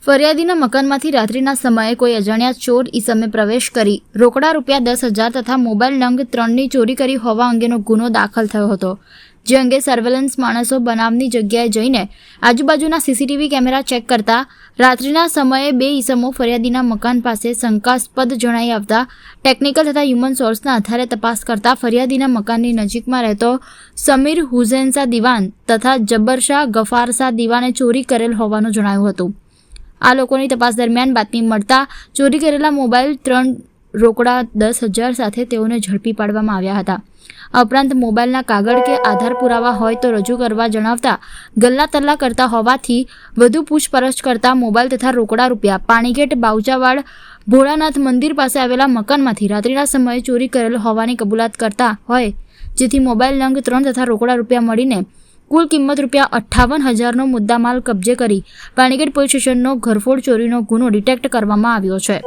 ફરિયાદીના મકાનમાંથી રાત્રિના સમયે કોઈ અજાણ્યા ચોર ઈસમે પ્રવેશ કરી રોકડા રૂપિયા 10,000 તથા મોબાઈલ નંગ 3ની ચોરી કરી હોવા અંગેનો ગુનો દાખલ થયો હતો, જે અંગે સર્વેલન્સ માણસો બનાવની જગ્યાએ જઈને આજુબાજુના સીસીટીવી કેમેરા ચેક કરતા રાત્રિના સમયે 2 ઈસમો ફરિયાદીના મકાન પાસે શંકાસ્પદ જણાઈ આવતા ટેકનિકલ તથા હ્યુમન સોર્સના આધારે તપાસ કરતા ફરિયાદીના મકાનની નજીકમાં રહેતો સમીર હુસૈનશા દિવાન તથા જબ્બરશાહ ગફારશા દિવાને ચોરી કરેલ હોવાનું જણાયું હતું। આ લોકોની તપાસ દરમિયાન બાતમી મળતા ચોરી કરેલા મોબાઈલ 3 રોકડા 10,000 સાથે તેઓને ઝડપી પાડવામાં આવ્યા હતા। આ ઉપરાંત મોબાઈલના કાગળ કે આધાર પુરાવા હોય તો રજૂ કરવા જણાવતા ગલ્લા તલ્લા કરતા હોવાથી વધુ પૂછપરછ કરતા મોબાઈલ તથા રોકડા રૂપિયા પાણીગેટ બાવચાવાડ ભોળાનાથ મંદિર પાસે આવેલા મકાનમાંથી રાત્રિના સમયે ચોરી કરેલ હોવાની કબૂલાત કરતા હોય, જેથી મોબાઈલ નંગ 3 તથા રોકડા રૂપિયા મળીને કુલ કિંમત રૂપિયા 58,000નો મુદ્દામાલ કબજે કરી પાણીગેટ પોલીસ સ્ટેશનનો ઘરફોડ ચોરીનો ગુનો ડિટેક્ટ કરવામાં આવ્યો છે।